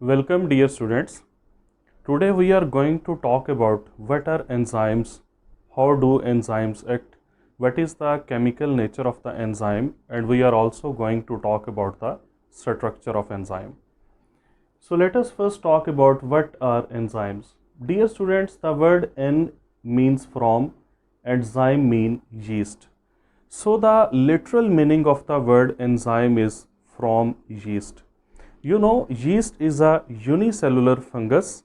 Welcome dear students. Today we are going to talk about what are enzymes, how do enzymes act, what is the chemical nature of the enzyme, and we are also going to talk about the structure of enzyme. So let us first talk about what are enzymes. Dear students, the word en means from, enzyme mean yeast. So the literal meaning of the word enzyme is from yeast. You know, yeast is a unicellular fungus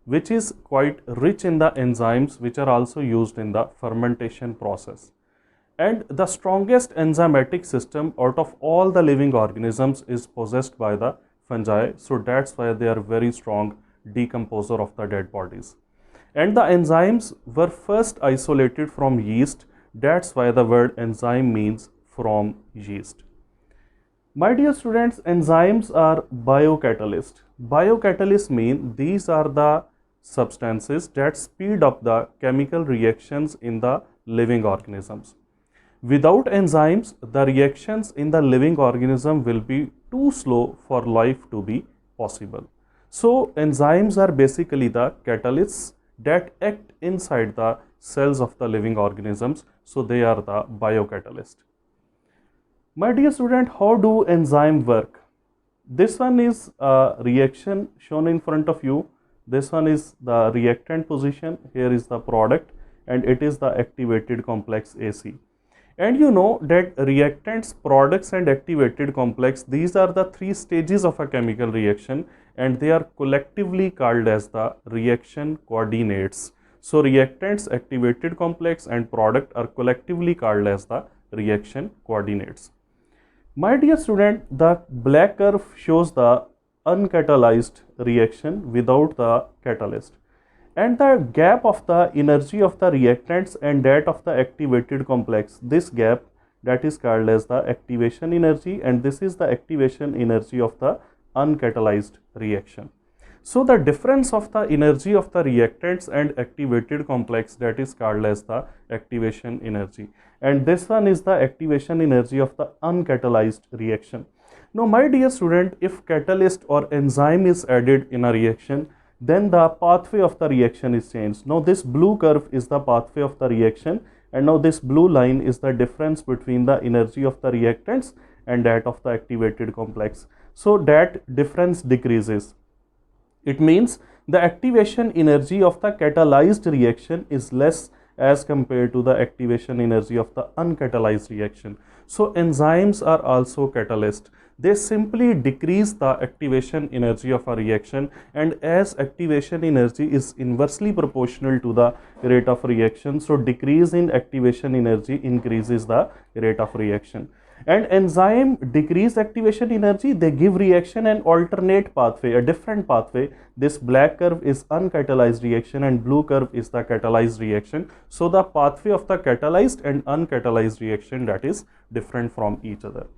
which is quite rich in the enzymes which are also used in the fermentation process. And the strongest enzymatic system out of all the living organisms is possessed by the fungi. So that's why they are very strong decomposer of the dead bodies. And the enzymes were first isolated from yeast. That's why the word enzyme means from yeast. My dear students, enzymes are biocatalysts. Biocatalysts mean these are the substances that speed up the chemical reactions in the living organisms. Without enzymes, the reactions in the living organism will be too slow for life to be possible. So, enzymes are basically the catalysts that act inside the cells of the living organisms. So, they are the biocatalyst. My dear student, how do enzyme work? This one is a reaction shown in front of you. This one is the reactant position. Here is the product and it is the activated complex AC. And you know that reactants, products and activated complex, these are the three stages of a chemical reaction and they are collectively called as the reaction coordinates. So reactants, activated complex and product are collectively called as the reaction coordinates. My dear student, the black curve shows the uncatalyzed reaction without the catalyst. And the gap of the energy of the reactants and that of the activated complex, this gap that is called as the activation energy, and this is the activation energy of the uncatalyzed reaction. So the difference of the energy of the reactants and activated complex, that is called as the activation energy, and this one is the activation energy of the uncatalyzed reaction. Now my dear student, if catalyst or enzyme is added in a reaction, then the pathway of the reaction is changed. Now this blue curve is the pathway of the reaction, and now this blue line is the difference between the energy of the reactants and that of the activated complex. So that difference decreases. It means the activation energy of the catalyzed reaction is less as compared to the activation energy of the uncatalyzed reaction. So enzymes are also catalysts. They simply decrease the activation energy of a reaction, and as activation energy is inversely proportional to the rate of reaction, so decrease in activation energy increases the rate of reaction. And enzyme decrease activation energy, they give reaction an alternate pathway, a different pathway. This black curve is uncatalyzed reaction and blue curve is the catalyzed reaction. So the pathway of the catalyzed and uncatalyzed reaction, that is different from each other.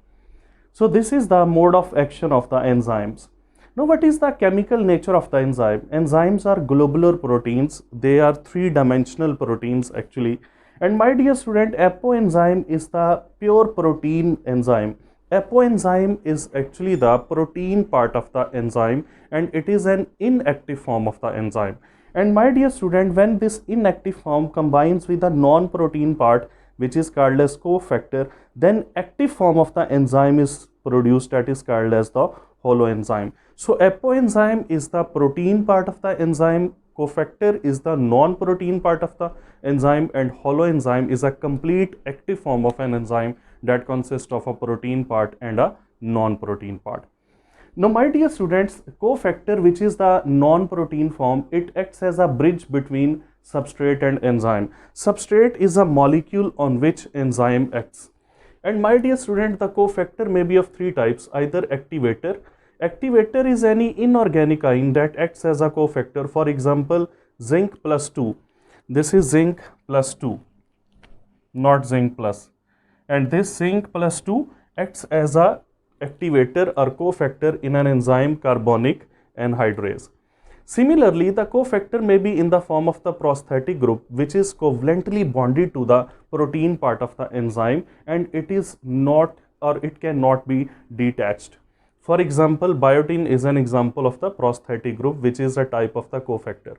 So this is the mode of action of the enzymes. Now what is the chemical nature of the enzyme? Enzymes are globular proteins. They are three-dimensional proteins actually. And my dear student, apoenzyme is the pure protein enzyme. Apoenzyme is actually the protein part of the enzyme and it is an inactive form of the enzyme. And my dear student, when this inactive form combines with the non-protein part, which is called as cofactor, then active form of the enzyme is produced, that is called as the holoenzyme. So apoenzyme is the protein part of the enzyme, cofactor is the non-protein part of the enzyme, and holoenzyme is a complete active form of an enzyme that consists of a protein part and a non-protein part. Now my dear students, cofactor, which is the non-protein form, it acts as a bridge between substrate and enzyme. Substrate is a molecule on which enzyme acts. And my dear student, the cofactor may be of three types, either activator. Activator is any inorganic ion that acts as a cofactor. For example, zinc plus 2. This is zinc plus 2, not zinc plus. And this zinc plus 2 acts as a activator or cofactor in an enzyme carbonic anhydrase. Similarly, the cofactor may be in the form of the prosthetic group, which is covalently bonded to the protein part of the enzyme, and it is not, or it cannot be detached. For example, biotin is an example of the prosthetic group, which is a type of the cofactor.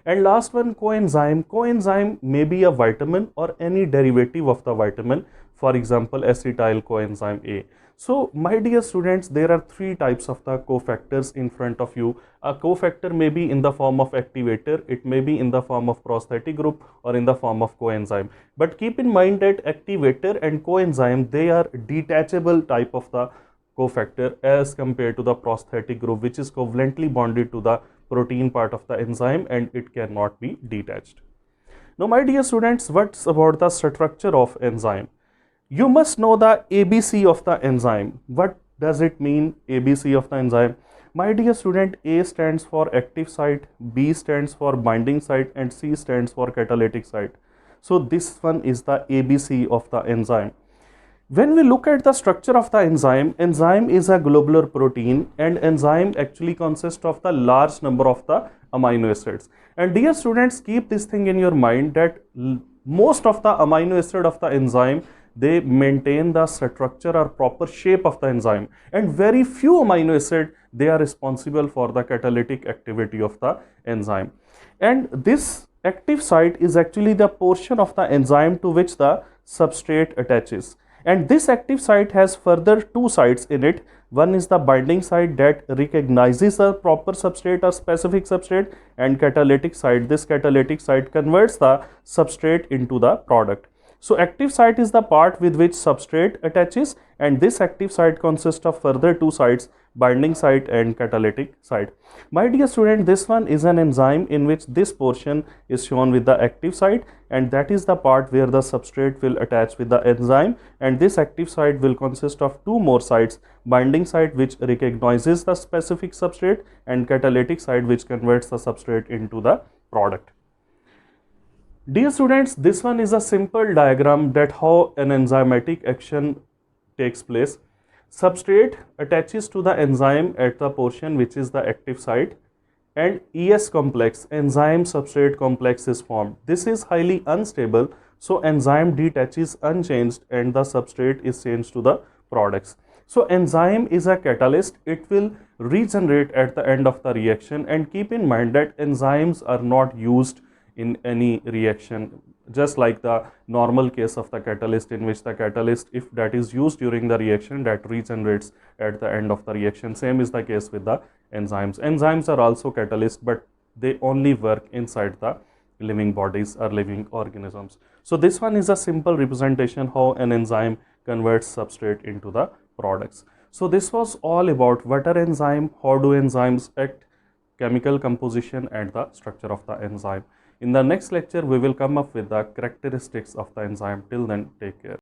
And last one, coenzyme. Coenzyme may be a vitamin or any derivative of the vitamin, for example, acetyl coenzyme A. So, my dear students, there are three types of the cofactors in front of you. A cofactor may be in the form of activator, it may be in the form of prosthetic group, or in the form of coenzyme. But keep in mind that activator and coenzyme, they are detachable type of the cofactor as compared to the prosthetic group, which is covalently bonded to the protein part of the enzyme and it cannot be detached. Now, my dear students, what's about the structure of enzyme? You must know the ABC of the enzyme. What does it mean, ABC of the enzyme? My dear student, A stands for active site, B stands for binding site, and C stands for catalytic site. So this one is the ABC of the enzyme. When we look at the structure of the enzyme, enzyme is a globular protein and enzyme actually consists of the large number of the amino acids. And dear students, keep this thing in your mind that most of the amino acid of the enzyme, they maintain the structure or proper shape of the enzyme, and very few amino acid, they are responsible for the catalytic activity of the enzyme. And this active site is actually the portion of the enzyme to which the substrate attaches. And this active site has further two sites in it. One is the binding site that recognizes a proper substrate or specific substrate, and catalytic site. This catalytic site converts the substrate into the product. So active site is the part with which substrate attaches, and this active site consists of further two sites, binding site and catalytic site. My dear student, this one is an enzyme in which this portion is shown with the active site, and that is the part where the substrate will attach with the enzyme, and this active site will consist of two more sites, binding site which recognizes the specific substrate and catalytic site which converts the substrate into the product. Dear students, this one is a simple diagram that how an enzymatic action takes place. Substrate attaches to the enzyme at the portion which is the active site, and ES complex, enzyme substrate complex, is formed. This is highly unstable, so enzyme detaches unchanged and the substrate is changed to the products. So enzyme is a catalyst, it will regenerate at the end of the reaction, and keep in mind that enzymes are not used in any reaction, just like the normal case of the catalyst, in which the catalyst, if that is used during the reaction, that regenerates at the end of the reaction. Same is the case with the enzymes. Enzymes are also catalysts, but they only work inside the living bodies or living organisms. So this one is a simple representation how an enzyme converts substrate into the products. So this was all about what are enzyme, how do enzymes act, chemical composition and the structure of the enzyme. In the next lecture, we will come up with the characteristics of the enzyme. Till then, take care.